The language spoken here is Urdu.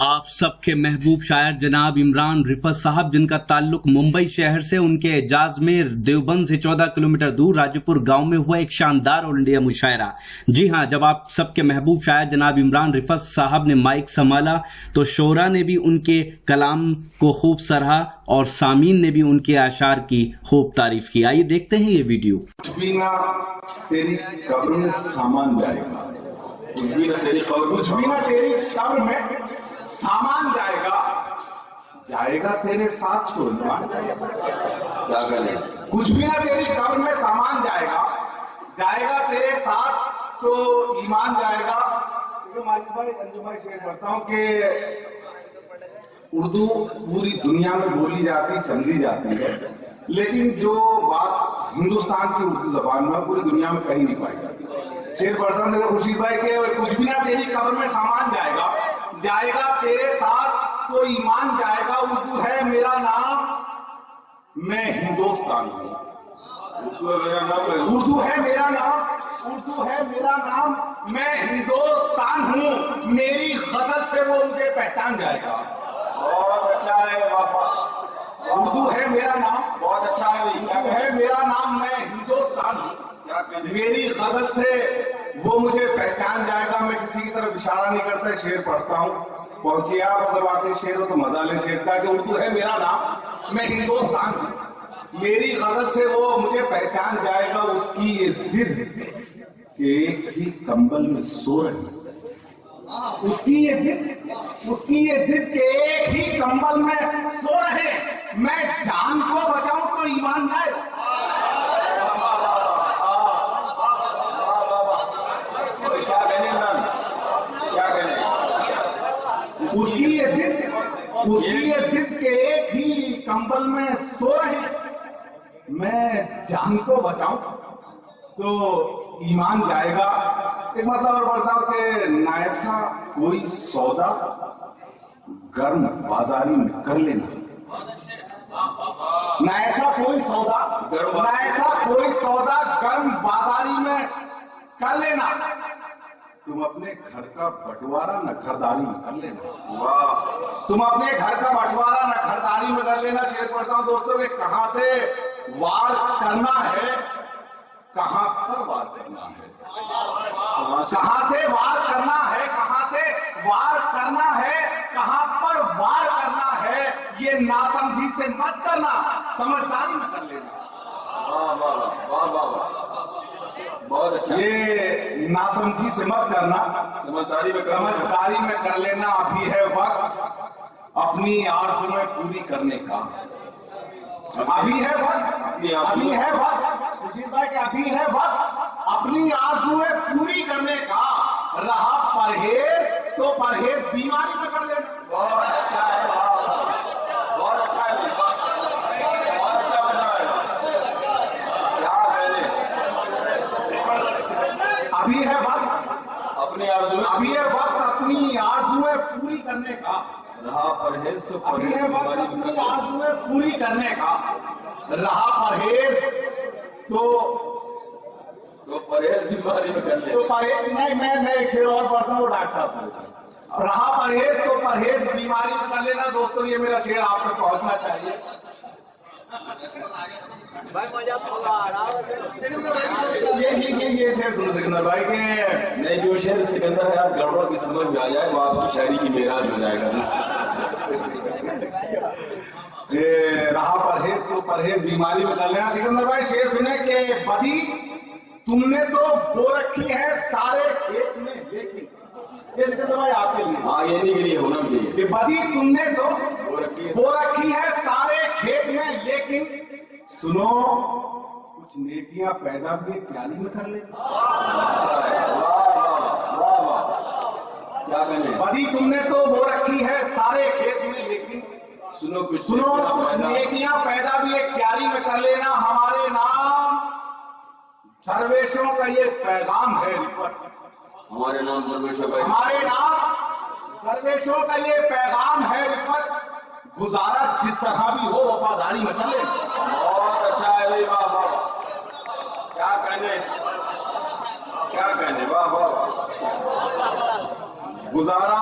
آپ سب کے محبوب شاعر جناب عمران رفعت صاحب، جن کا تعلق ممبئی شہر سے ان کے اعجاز میں دیوبند سے 14 کلومیٹر دور راجو پور گاؤں میں ہوا ایک شاندار آل انڈیا مشاعرہ۔ جی ہاں، جب آپ سب کے محبوب شاعر جناب عمران رفعت صاحب نے مائک سنبھالا تو شعراء نے بھی ان کے کلام کو خوب سراہا اور سامعین نے بھی ان کے اشعار کی خوب تعریف کی۔ آئیے دیکھتے ہیں یہ ویڈیو۔ کچھ بھی نہ تیری قبر میں سامان جائے گا، کچھ بھی نہ تیری قبر میں سامان جائے گا، جائے گا تیرے ساتھ تو ایمان جائے گا۔ کیا کریں؟ کچھ بھی نہ تیری قبر میں سامان جائے گا، جائے گا تیرے ساتھ تو ایمان جائے گا۔ مالک بھائی، انجو بھائی، شعر پڑھتا ہوں کہ اردو پوری دنیا میں بولی جاتی، سمجھی جاتی ہے، لیکن جو بات ہندوستان کی اردو زبان میں پوری دنیا میں کہیں نہیں پائی جاتی۔ شعر پڑھتا ہوں خورشید بھائی کہ کچھ بھی نہ تیری قبر میں سامان جائے گا، جائے گا تیرے ساتھ تو ایمان جائے گا۔ اردو ہے میرا نام، میں ہندوستان ہوں۔ اردو ہے میرا نام، اردو ہے میرا نام، میں ہندوستان ہوں۔ میری غزل سے وہ مجھے پہچان جائے گا۔ بہت اچھا ہے بابا، اردو ہے میرا نام، بہت اچھا ہے، اردو ہے میرا نام، میں ہندوستان ہوں۔ میری غزل سے وہ مجھے پہچان جائے گا۔ میں کسی کی طرف اشارہ نہیں کرتا، شعر پڑھتا ہوں۔ پہنچیے آپ، اگر واقعی شعر ہو تو مزہ لے شعر کا کہ اردو ہے میرا نام، میں ہندوستان ہوں۔ میری غزل سے وہ مجھے پہچان جائے گا۔ اس کی یہ ضد کہ ایک ہی کمبل میں سو رہے، اس کی یہ ضد کہ ایک ہی کمبل میں سو رہے، میں جان کو بچاؤں تو ایمان جائے۔ اس کی یہ ضد کہ ایک ہی کمبل میں سو رہے، میں جان کو بچاؤں تو ایمان جائے گا۔ ایک مطلب اور پڑھتا ہوں کہ نہ ایسا کوئی سودا گرم بازاری میں کر لینا، نہ ایسا کوئی سودا گرم بازاری میں کر لینا، تم اپنے گھر کا بٹوارا نہ گھرداری میں کر لینا۔ واہ، تم اپنے گھر کا بٹوارا نہ گھرداری میں کر لینا۔ شعر پڑھتا ہوں دوستوں کہ کہاں سے وار کرنا ہے، کہاں پر وار کرنا ہے، کہاں سے وار کرنا ہے، کہاں سے وار کرنا ہے، کہاں پر وار کرنا ہے، یہ ناسمجھی سے مت کرنا، سمجھداری میں کر لینا۔ واہ واہ واہ واہ واہ، بہت اچھا۔ یہ ناسمجھی سے مت کرنا، سمجھداری میں کر لینا۔ ابھی ہے وقت اپنی آرزویں پوری کرنے کا، ابھی ہے وقت خورشید بھائی کہ ابھی ہے وقت اپنی آرزویں پوری کرنے کا۔ رہا پرہیز تو پرہیز بیماری میں کر لینا۔ بہت اچھا ہے، بہت اچھا ہے، بہت اچھا بن رہا ہے۔ کیا کہنے، ابھی ہے وقت اپنی آرزویں پوری کرنے کا۔ رہا پرہیز تو ابھی ہے وقت اپنی آرزویں پوری کرنے کا۔ رہا پرہیز تو پرہیز بیماری میں کر لینا۔ تو پرہیز نہیں، میں ایک شعر اور پڑھتا ہوں ڈاکٹر صاحب۔ رہا پرہیز تو پرہیز بیماری میں کر لینا۔ دوستوں یہ میرا شعر آپ تک پہنچنا چاہیے۔ یہ شعر سنو سکندر بھائی کے، نہیں جو شعر سکندر ہے آپ گڑبڑ کی سمجھ میں آ جائے وہ آپ کی شاعری کی معراج ہو جائے گا۔ رہا پرہیز تو پرہیز بیماری میں کر لینا۔ سکندر بھائی شعر سنے کہ بدی تم نے تو بو رکھی ہے سارے کھیت میں، لیکن یہ سکندر بھائی آپ کے لیے، ہاں یہ نہیں کے لیے ہونا چاہیے کہ بدی تم نے تو بو رکھی ہے سارے کھیت میں، لیکن سنو کچھ نیکیاں پیدا بھی پیالی میں کر لے۔ کیا کہنے، بدی تم نے تو بو رکھی ہے سارے کھیت میں، لیکن سنو کچھ نیکیاں پیدا بھی ایک کیاری میں کر لینا۔ ہمارے نام درویشوں کا یہ پیغام ہے رفعت، ہمارے نام درویشوں کا، ہمارے نام درویشوں کا یہ پیغام ہے رفعت، گزارا جس طرح بھی ہو وفاداری میں کر لینا۔ بہت اچھا ہے بھائی، واہ واہ، کیا کہنے، واہ واہ، گزارا